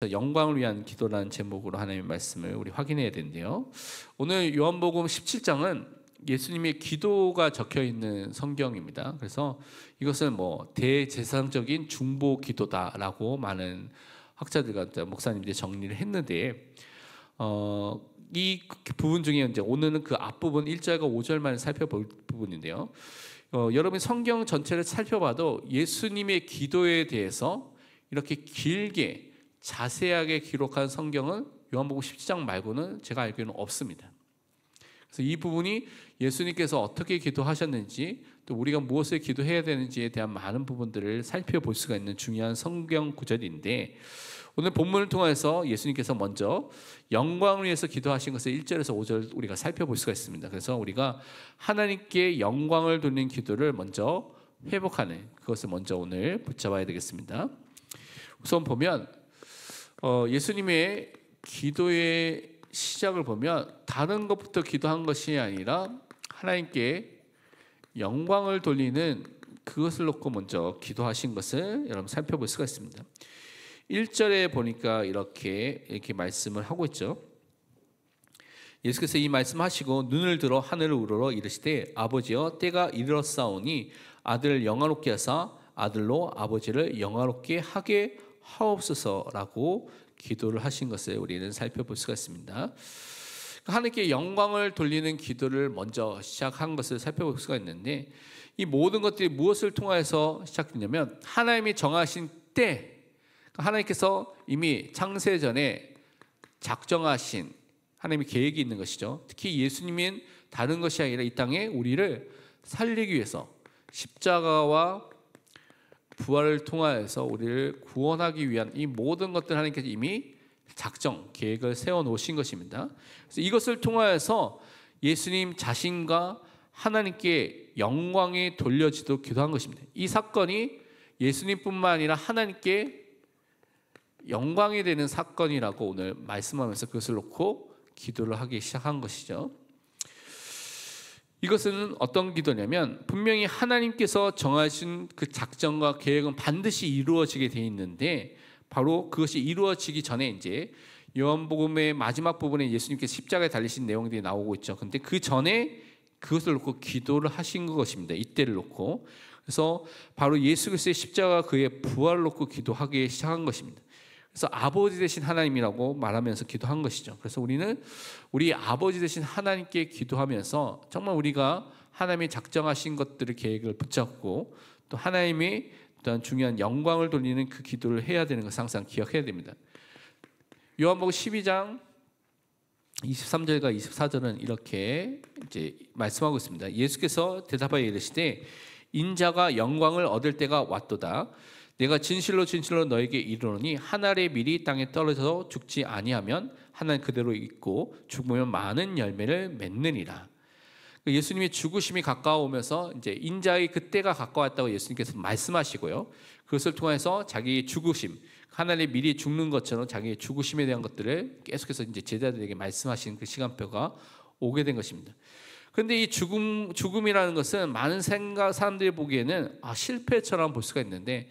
영광을 위한 기도라는 제목으로 하나님의 말씀을 우리 확인해야 되는데요. 오늘 요한복음 17장은 예수님의 기도가 적혀 있는 성경입니다. 그래서 이것은 대제사장적인 중보 기도다라고 많은 학자들과 목사님들이 정리를 했는데, 이 부분 중에 이제 오늘은 그 앞부분 1절과 5절만 살펴볼 부분인데요. 여러분 성경 전체를 살펴봐도 예수님의 기도에 대해서 이렇게 길게 자세하게 기록한 성경은 요한복음 17장 말고는 제가 알기로는 없습니다. 그래서 이 부분이 예수님께서 어떻게 기도하셨는지, 또 우리가 무엇을 기도해야 되는지에 대한 많은 부분들을 살펴볼 수가 있는 중요한 성경 구절인데, 오늘 본문을 통해서 예수님께서 먼저 영광을 위해서 기도하신 것을 1절에서 5절 우리가 살펴볼 수가 있습니다. 그래서 우리가 하나님께 영광을 돌리는 기도를 먼저 회복하는, 그것을 먼저 오늘 붙잡아야 되겠습니다. 우선 보면 예수님의 기도의 시작을 보면 다른 것부터 기도한 것이 아니라 하나님께 영광을 돌리는 그것을 놓고 먼저 기도하신 것을 여러분 살펴볼 수가 있습니다. 1절에 보니까 이렇게 말씀을 하고 있죠. 예수께서 이 말씀하시고 눈을 들어 하늘을 우러러 이르시되 아버지여 때가 이르렀사오니 아들을 영화롭게 하사 아들로 아버지를 영화롭게 하게 하옵소서라고 기도를 하신 것을 우리는 살펴볼 수가 있습니다. 하나님께 영광을 돌리는 기도를 먼저 시작한 것을 살펴볼 수가 있는데, 이 모든 것들이 무엇을 통하여서 시작됐냐면 하나님이 정하신 때, 하나님께서 이미 창세 전에 작정하신 하나님의 계획이 있는 것이죠. 특히 예수님은 다른 것이 아니라 이 땅에 우리를 살리기 위해서 십자가와 부활을 통하여서 우리를 구원하기 위한 이 모든 것들 하나님께서 이미 작정, 계획을 세워놓으신 것입니다. 그래서 이것을 통하여서 예수님 자신과 하나님께 영광이 돌려지도록 기도한 것입니다. 이 사건이 예수님뿐만 아니라 하나님께 영광이 되는 사건이라고 오늘 말씀하면서 그것을 놓고 기도를 하기 시작한 것이죠. 이것은 어떤 기도냐면 분명히 하나님께서 정하신 그 작정과 계획은 반드시 이루어지게 되어 있는데, 바로 그것이 이루어지기 전에 이제 요한복음의 마지막 부분에 예수님께서 십자가에 달리신 내용들이 나오고 있죠. 근데 그 전에 그것을 놓고 기도를 하신 것입니다. 이때를 놓고. 그래서 바로 예수 그리스도의 십자가 그의 부활을 놓고 기도하기 시작한 것입니다. 그래서 아버지 되신 하나님이라고 말하면서 기도한 것이죠. 그래서 우리는 우리 아버지 되신 하나님께 기도하면서 정말 우리가 하나님이 작정하신 것들의 계획을 붙잡고 또 하나님이 어떤 중요한 영광을 돌리는 그 기도를 해야 되는 것을 항상 기억해야 됩니다. 요한복음 12장 23절과 24절은 이렇게 이제 말씀하고 있습니다. 예수께서 대답하여 이르시되 인자가 영광을 얻을 때가 왔도다. 내가 진실로 진실로 너에게 이르노니 한 알의 밀이 땅에 떨어져서 죽지 아니하면 한 알 그대로 있고 죽으면 많은 열매를 맺느니라. 예수님이 죽으심이 가까워오면서 이제 인자의 그때가 가까웠다고 예수님께서 말씀하시고요. 그것을 통해서 자기의 죽으심, 한 알의 밀이 죽는 것처럼 자기의 죽으심에 대한 것들을 계속해서 이제 제자들에게 말씀하신 그 시간표가 오게 된 것입니다. 그런데 이 죽음이라는 것은 많은 사람들이 보기에는 실패처럼 볼 수가 있는데,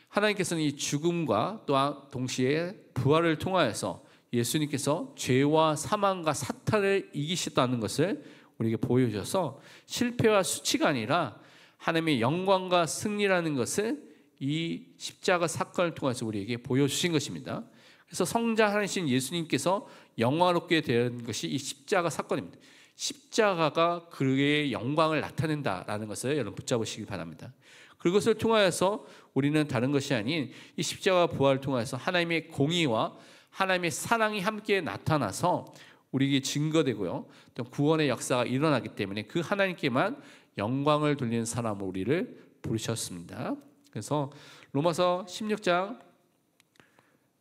하나님께서는 이 죽음과 또한 동시에 부활을 통하여서 예수님께서 죄와 사망과 사탄을 이기셨다는 것을 우리에게 보여주셔서 실패와 수치가 아니라 하나님의 영광과 승리라는 것을 이 십자가 사건을 통해서 우리에게 보여주신 것입니다. 그래서 성자하신 예수님께서 영화롭게 된 것이 이 십자가 사건입니다. 십자가가 그의 영광을 나타낸다라는 것을 여러분 붙잡으시기 바랍니다. 그것을 통하여서 우리는 다른 것이 아닌 이 십자가 부활을 통해서 하나님의 공의와 하나님의 사랑이 함께 나타나서 우리에게 증거되고요, 또 구원의 역사가 일어나기 때문에 그 하나님께만 영광을 돌리는 사람으로 우리를 부르셨습니다. 그래서 로마서 16장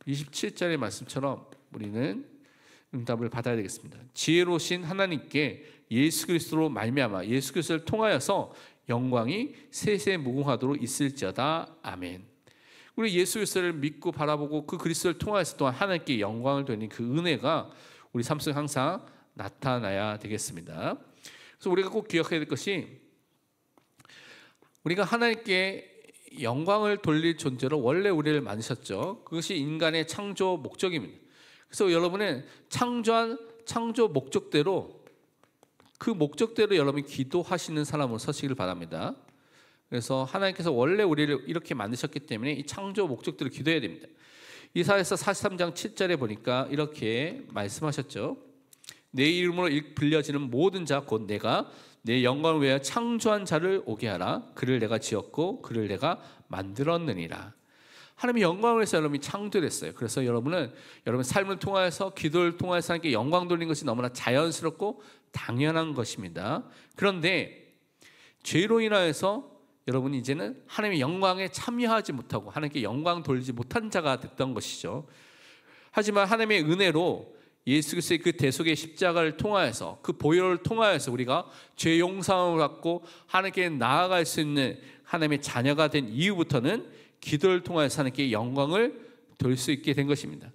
27절의 말씀처럼 우리는 응답을 받아야 되겠습니다. 지혜로우신 하나님께 예수 그리스도로 말미암아 예수 그리스도를 통하여서 영광이 세세 무궁하도록 있을지어다. 아멘. 우리 예수 그리스도를 믿고 바라보고 그 그리스도를 통하여서 또한 하나님께 영광을 돌리는 그 은혜가 우리 삶 속에 항상 나타나야 되겠습니다. 그래서 우리가 꼭 기억해야 될 것이, 우리가 하나님께 영광을 돌릴 존재로 원래 우리를 만드셨죠. 그것이 인간의 창조 목적입니다. 그래서 여러분은 창조한 창조 목적대로, 그 목적대로 여러분이 기도하시는 사람으로 서시길 바랍니다. 그래서 하나님께서 원래 우리를 이렇게 만드셨기 때문에 이 창조 목적대로 기도해야 됩니다. 이사야서 43장 7절에 보니까 이렇게 말씀하셨죠. 내 이름으로 불려지는 모든 자 곧 내가 내 영광을 위하여 창조한 자를 오게 하라. 그를 내가 지었고 그를 내가 만들었느니라. 하나님의 영광을 위해서 여러분이 창조했어요. 그래서 여러분은 여러분 삶을 통하여서, 기도를 통해서 하나님께 영광 돌리는 것이 너무나 자연스럽고 당연한 것입니다. 그런데 죄로 인하여서 여러분이 이제는 하나님의 영광에 참여하지 못하고 하나님께 영광 돌리지 못한 자가 됐던 것이죠. 하지만 하나님의 은혜로 예수 그리스도의 그 대속의 십자가를 통하여서, 그 보혈을 통하여서 우리가 죄 용서함을 받고 하나님께 나아갈 수 있는 하나님의 자녀가 된 이후부터는 기도를 통하여서 하나님께 영광을 돌릴 수 있게 된 것입니다.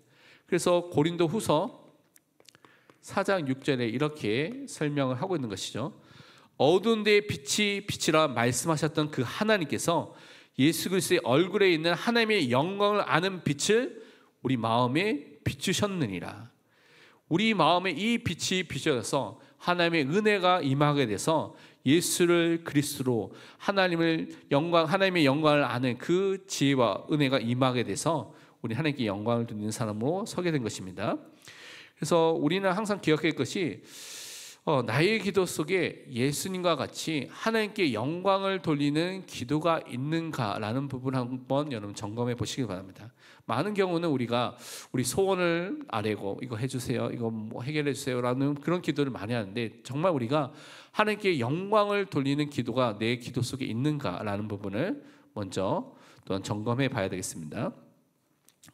그래서 고린도 후서 4장 6절에 이렇게 설명을 하고 있는 것이죠. 어두운 데에 빛이 빛이라 말씀하셨던 그 하나님께서 예수 그리스도의 얼굴에 있는 하나님의 영광을 아는 빛을 우리 마음에 비추셨느니라. 우리 마음에 이 빛이 비춰져서 하나님의 은혜가 임하게 돼서 예수를 그리스도로 하나님의 영광을 아는 그 지혜와 은혜가 임하게 돼서 우리 하나님께 영광을 드리는 사람으로 서게 된 것입니다. 그래서 우리는 항상 기억할 것이 나의 기도 속에 예수님과 같이 하나님께 영광을 돌리는 기도가 있는가라는 부분 한번 여러분 점검해 보시기 바랍니다. 많은 경우는 우리가 우리 소원을 아뢰고 이거 해주세요, 이거 뭐 해결해 주세요라는 그런 기도를 많이 하는데, 정말 우리가 하나님께 영광을 돌리는 기도가 내 기도 속에 있는가라는 부분을 먼저 또한 점검해 봐야 되겠습니다.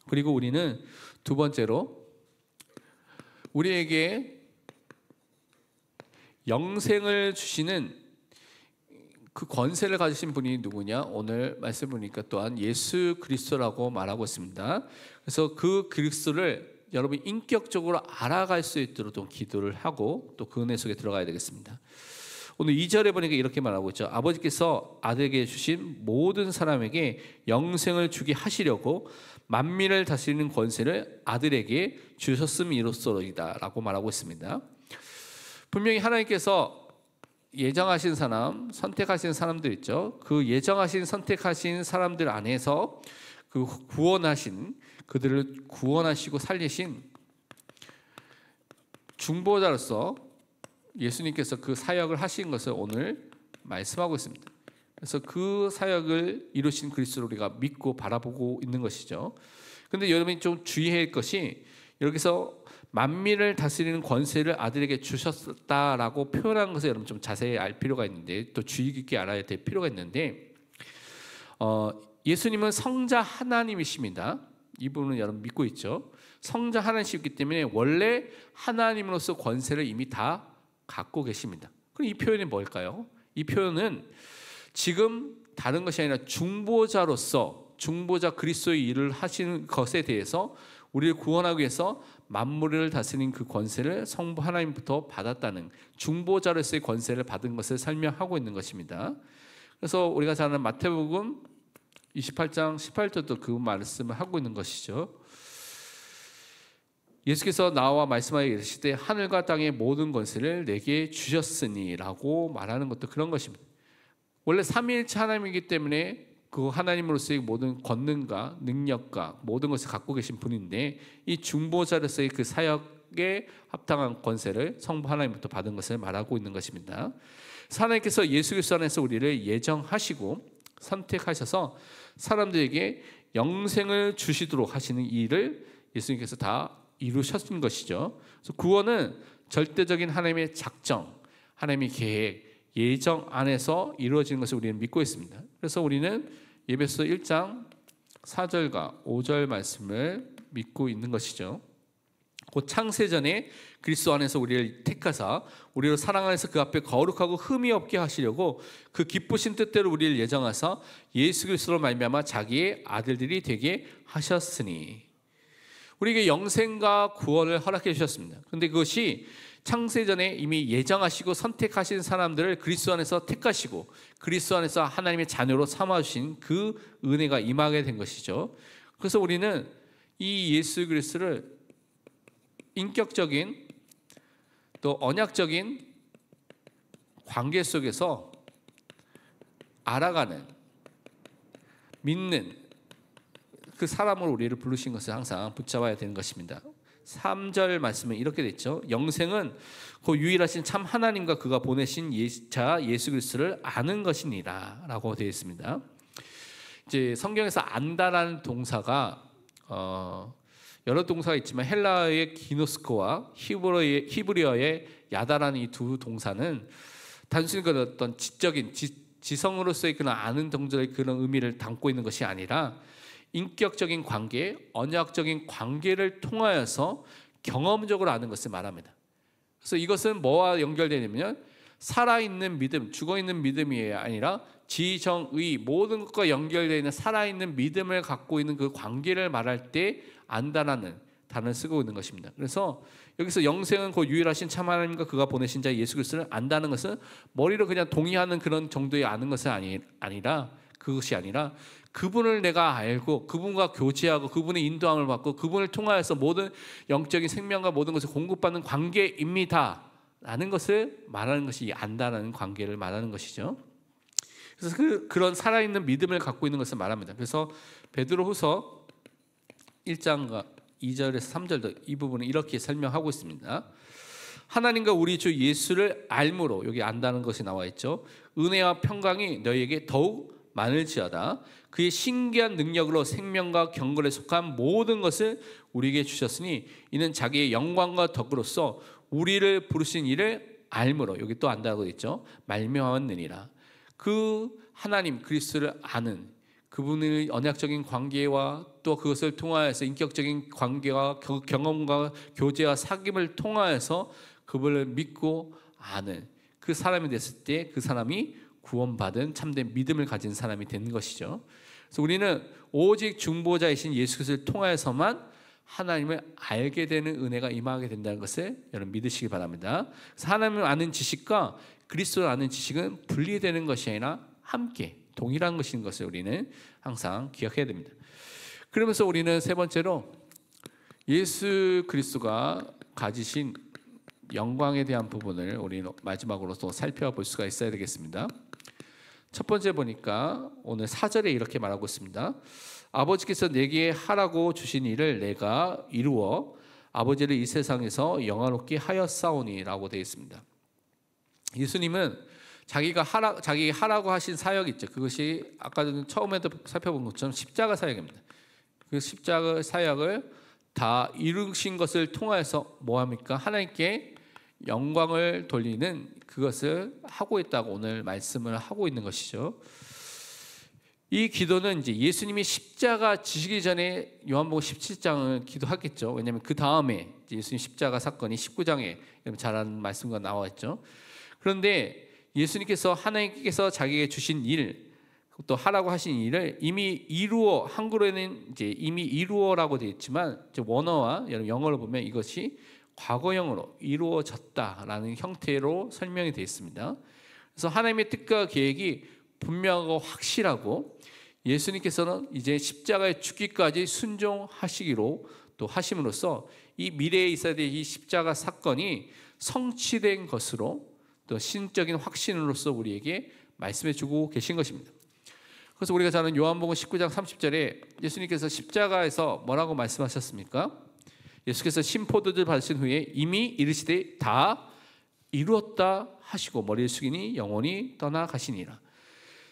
그리고 우리는 두 번째로 우리에게 영생을 주시는 그 권세를 가지신 분이 누구냐? 오늘 말씀 보니까 또한 예수 그리스도라고 말하고 있습니다. 그래서 그 그리스도를 여러분이 인격적으로 알아갈 수 있도록 좀 기도를 하고 또 그 은혜 속에 들어가야 되겠습니다. 오늘 2절에 보니까 이렇게 말하고 있죠. 아버지께서 아들에게 주신 모든 사람에게 영생을 주게 하시려고 만민을 다스리는 권세를 아들에게 주셨음이로써이다 라고 말하고 있습니다. 분명히 하나님께서 예정하신 사람, 선택하신 사람들 있죠. 그 예정하신 선택하신 사람들 안에서 그 구원하신, 그들을 구원하시고 살리신 중보자로서 예수님께서 그 사역을 하신 것을 오늘 말씀하고 있습니다. 그래서 그 사역을 이루신 그리스도를 우리가 믿고 바라보고 있는 것이죠. 그런데 여러분이 좀 주의해야 할 것이, 여기서 만민을 다스리는 권세를 아들에게 주셨다라고 표현한 것을 여러분 좀 자세히 알 필요가 있는데, 또 주의 깊게 알아야 될 필요가 있는데, 예수님은 성자 하나님이십니다. 이 부분은 여러분 믿고 있죠. 성자 하나님이시기 때문에 원래 하나님으로서 권세를 이미 다 갖고 계십니다. 그럼 이 표현이 뭘까요? 이 표현은 지금 다른 것이 아니라 중보자로서, 중보자 그리스도의 일을 하시는 것에 대해서 우리를 구원하기 위해서 만물을 다스리는 그 권세를 성부 하나님부터 받았다는, 중보자로서의 권세를 받은 것을 설명하고 있는 것입니다. 그래서 우리가 잘 아는 마태복음 28장 18절도 그 말씀을 하고 있는 것이죠. 예수께서 나와 말씀하여 이르시되 하늘과 땅의 모든 권세를 내게 주셨으니 라고 말하는 것도 그런 것입니다. 원래 삼위일체 하나님이기 때문에 그 하나님으로서의 모든 권능과 능력과 모든 것을 갖고 계신 분인데, 이 중보자로서의 그 사역에 합당한 권세를 성부 하나님부터 받은 것을 말하고 있는 것입니다. 하나님께서 예수 그리스도 안에서 우리를 예정하시고 선택하셔서 사람들에게 영생을 주시도록 하시는 이 일을 예수님께서 다 이루셨던 것이죠. 그래서 구원은 절대적인 하나님의 작정, 하나님의 계획, 예정 안에서 이루어지는 것을 우리는 믿고 있습니다. 그래서 우리는 에베소 1장 4절과 5절 말씀을 믿고 있는 것이죠. 곧 창세전에 그리스도 안에서 우리를 택하사 우리로 사랑 안에서 그 앞에 거룩하고 흠이 없게 하시려고 그 기쁘신 뜻대로 우리를 예정하사 예수 그리스도로 말미암아 자기의 아들들이 되게 하셨으니, 우리에게 영생과 구원을 허락해 주셨습니다. 그런데 그것이 창세전에 이미 예정하시고 선택하신 사람들을 그리스도 안에서 택하시고 그리스도 안에서 하나님의 자녀로 삼아주신 그 은혜가 임하게 된 것이죠. 그래서 우리는 이 예수 그리스도를 인격적인 또 언약적인 관계 속에서 알아가는, 믿는 그 사람으로 우리를 부르신 것을 항상 붙잡아야 되는 것입니다. 3절 말씀은 이렇게 됐죠. 영생은 그 유일하신 참 하나님과 그가 보내신 자 예수 그리스도를 아는 것이니라 라고 되어 있습니다. 이제 성경에서 안다라는 동사가 여러 동사가 있지만 헬라어의 기노스코와 히브리어의 야다라는 이 두 동사는 단순히 그 어떤 지적인 지성으로서의 그런 아는 동절의 그런 의미를 담고 있는 것이 아니라 인격적인 관계, 언약적인 관계를 통하여서 경험적으로 아는 것을 말합니다. 그래서 이것은 뭐와 연결되냐면 살아있는 믿음, 죽어있는 믿음이 아니라 지정의 모든 것과 연결되어 있는 살아있는 믿음을 갖고 있는 그 관계를 말할 때 안다라는 단어를 쓰고 있는 것입니다. 그래서 여기서 영생은 그 유일하신 참 하나님과 그가 보내신 자 예수 그리스도를 안다는 것은 머리로 그냥 동의하는 그런 정도의 아는 것이 아니라 그것이 아니라 그분을 내가 알고 그분과 교제하고 그분의 인도함을 받고 그분을 통하여서 모든 영적인 생명과 모든 것을 공급받는 관계입니다 라는 것을 말하는 것이 이 안다라는 관계를 말하는 것이죠. 그래서 그런 살아있는 믿음을 갖고 있는 것을 말합니다. 그래서 베드로후서 1장과 2절에서 3절도 이 부분은 이렇게 설명하고 있습니다. 하나님과 우리 주 예수를 알므로, 여기 안다는 것이 나와 있죠. 은혜와 평강이 너희에게 더욱 많을지어다. 그의 신기한 능력으로 생명과 경건에 속한 모든 것을 우리에게 주셨으니 이는 자기의 영광과 덕으로서 우리를 부르신 이를 알므로, 여기 또 안다고 있죠. 말미암았느니라. 그 하나님 그리스도를 아는 그분의 언약적인 관계와 또 그것을 통하여서 인격적인 관계와 경험과 교제와 사귐을 통하여서 그분을 믿고 아는 그 사람이 됐을 때 그 사람이 구원받은 참된 믿음을 가진 사람이 되는 것이죠. 그래서 우리는 오직 중보자이신 예수 그리스도를 통하여서만 하나님을 알게 되는 은혜가 임하게 된다는 것을 여러분 믿으시기 바랍니다. 그래서 하나님을 아는 지식과 그리스도를 아는 지식은 분리되는 것이 아니라 함께 동일한 것인 것을 우리는 항상 기억해야 됩니다. 그러면서 우리는 세 번째로 예수 그리스도가 가지신 영광에 대한 부분을 우리는 마지막으로 또 살펴볼 수가 있어야 되겠습니다. 첫 번째 보니까 오늘 4절에 이렇게 말하고 있습니다. 아버지께서 내게 하라고 주신 일을 내가 이루어 아버지를 이 세상에서 영화롭게 하였사오니 라고 되어 있습니다. 예수님은 자기 하라고 하신 사역이 있죠. 그것이 아까 처음에도 살펴본 것처럼 십자가 사역입니다. 그 십자가 사역을 다 이루신 것을 통해서 뭐합니까? 하나님께 영광을 돌리는 그것을 하고 있다고 오늘 말씀을 하고 있는 것이죠. 이 기도는 이제 예수님이 십자가 지시기 전에 요한복음 17장을 기도하겠죠. 왜냐하면 그 다음에 예수님 십자가 사건이 19장에 잘 아는 말씀과 나와 있죠. 그런데 예수님께서 하나님께서 자기에게 주신 일, 또 하라고 하신 일을 이미 이루어, 한글에는 이제 이미 이루어라고 되어 있지만 원어와 영어로 보면 이것이 과거형으로 이루어졌다라는 형태로 설명이 되어 있습니다. 그래서 하나님의 뜻과 계획이 분명하고 확실하고 예수님께서는 이제 십자가에 죽기까지 순종하시기로 또 하심으로써 이 미래에 있어야 될 이 십자가 사건이 성취된 것으로 또 신적인 확신으로서 우리에게 말씀해 주고 계신 것입니다. 그래서 우리가 잘 아는 요한복음 19장 30절에 예수님께서 십자가에서 뭐라고 말씀하셨습니까? 예수께서 신포도주를 받으신 후에 이미 이르시되 다 이루었다 하시고 머리를 숙이니 영원히 떠나가시니라.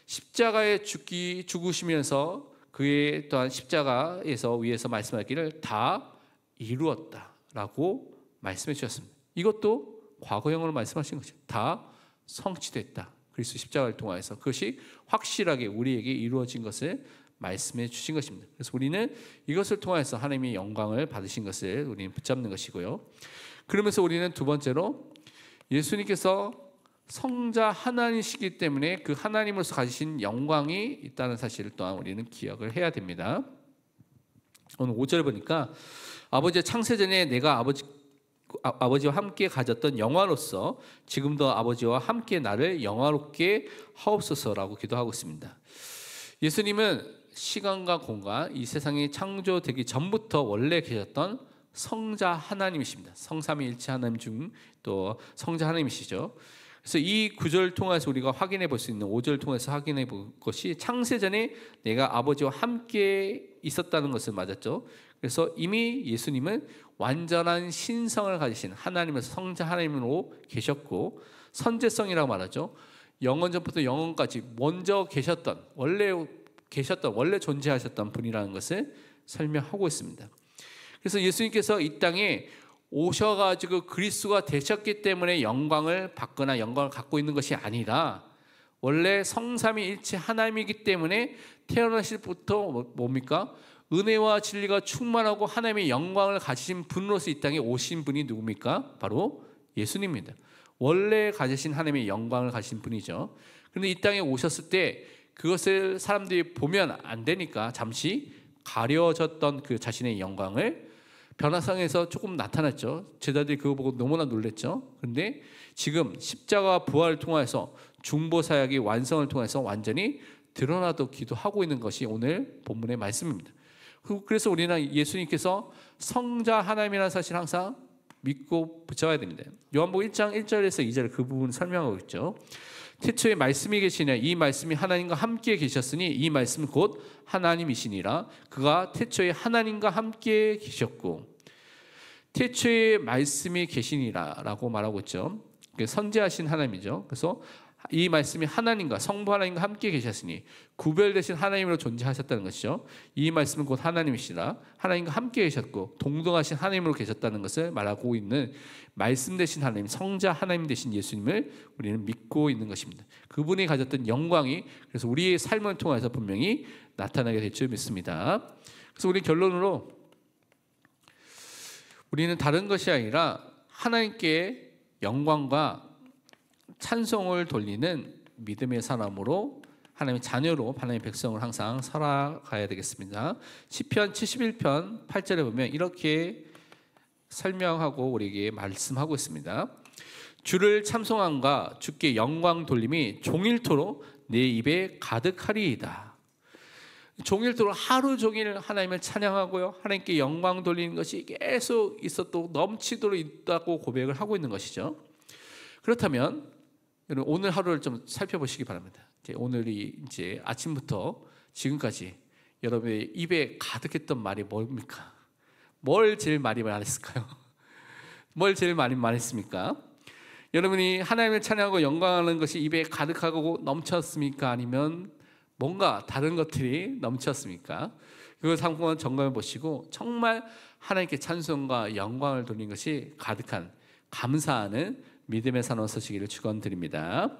십자가에 죽으시면서 그의 또한 십자가에서 위에서 말씀하기를 다 이루었다라고 말씀해 주셨습니다. 이것도 과거형으로 말씀하신 것이죠. 다 성취됐다. 그리스도 십자가를 통하여서 그것이 확실하게 우리에게 이루어진 것을 말씀해 주신 것입니다. 그래서 우리는 이것을 통해서 하나님의 영광을 받으신 것을 우리는 붙잡는 것이고요. 그러면서 우리는 두 번째로 예수님께서 성자 하나님이시기 때문에 그 하나님으로서 가지신 영광이 있다는 사실을 또한 우리는 기억을 해야 됩니다. 오늘 5절 보니까 아버지의 창세전에 내가 아버지와 함께 가졌던 영화로서 지금도 아버지와 함께 나를 영화롭게 하옵소서라고 기도하고 있습니다. 예수님은 시간과 공간, 이 세상이 창조되기 전부터 원래 계셨던 성자 하나님이십니다. 성삼위일체 하나님 중 또 성자 하나님이시죠. 그래서 이 구절을 통해서 우리가 확인해 볼 수 있는 5절을 통해서 확인해 볼 것이 창세전에 내가 아버지와 함께 있었다는 것을 맞았죠. 그래서 이미 예수님은 완전한 신성을 가지신 하나님에서 성자 하나님으로 계셨고 선제성이라고 말하죠. 영원 전부터 영원까지 먼저 계셨던 원래 존재하셨던 분이라는 것을 설명하고 있습니다. 그래서 예수님께서 이 땅에 오셔가지고 그리스도가 되셨기 때문에 영광을 받거나 영광을 갖고 있는 것이 아니라 원래 성삼위일체 하나님이기 때문에 태어나실 때부터 뭡니까? 은혜와 진리가 충만하고 하나님의 영광을 가지신 분으로서 이 땅에 오신 분이 누굽니까? 바로 예수님입니다. 원래 가지신 하나님의 영광을 가지신 분이죠. 그런데 이 땅에 오셨을 때 그것을 사람들이 보면 안 되니까 잠시 가려졌던 그 자신의 영광을 변화상에서 조금 나타났죠. 제자들이 그거 보고 너무나 놀랐죠. 그런데 지금 십자가 부활을 통해서 중보사역의 완성을 통해서 완전히 드러나도 기도하고 있는 것이 오늘 본문의 말씀입니다. 그래서 우리는 예수님께서 성자 하나님이라는 사실을 항상 믿고 붙잡아야 됩니다. 요한복음 1장 1절에서 2절 그 부분 설명하고 있죠. 태초에 말씀이 계시냐 이 말씀이 하나님과 함께 계셨으니 이 말씀은 곧 하나님이시니라. 그가 태초에 하나님과 함께 계셨고 태초에 말씀이 계시니라 라고 말하고 있죠. 선지하신 하나님이죠. 그래서 이 말씀이 하나님과 성부 하나님과 함께 계셨으니 구별되신 하나님으로 존재하셨다는 것이죠. 이 말씀은 곧 하나님이시라. 하나님과 함께 계셨고 동등하신 하나님으로 계셨다는 것을 말하고 있는 말씀 되신 하나님, 성자 하나님 되신 예수님을 우리는 믿고 있는 것입니다. 그분이 가졌던 영광이 그래서 우리의 삶을 통해서 분명히 나타나게 될 줄 믿습니다. 그래서 우리 결론으로 우리는 다른 것이 아니라 하나님께 영광과 찬송을 돌리는 믿음의 사람으로 하나님의 자녀로 하나님의 백성을 항상 살아가야 되겠습니다. 시편 71편 8절에 보면 이렇게 설명하고 우리에게 말씀하고 있습니다. 주를 찬송함과 주께 영광 돌림이 종일토록 내 입에 가득하리이다. 종일토록 하루 종일 하나님을 찬양하고요, 하나님께 영광 돌리는 것이 계속 있었고 넘치도록 있다고 고백을 하고 있는 것이죠. 그렇다면 여러분 오늘 하루를 좀 살펴보시기 바랍니다. 오늘이 이제 아침부터 지금까지 여러분의 입에 가득했던 말이 뭡니까? 뭘 제일 많이 말했을까요? 뭘 제일 많이 말했습니까? 여러분이 하나님을 찬양하고 영광하는 것이 입에 가득하고 넘쳤습니까? 아니면 뭔가 다른 것들이 넘쳤습니까? 그걸 한번 점검해 보시고 정말 하나님께 찬송과 영광을 돌리는 것이 가득한 감사하는 믿음의 산원 서시기를 축원드립니다.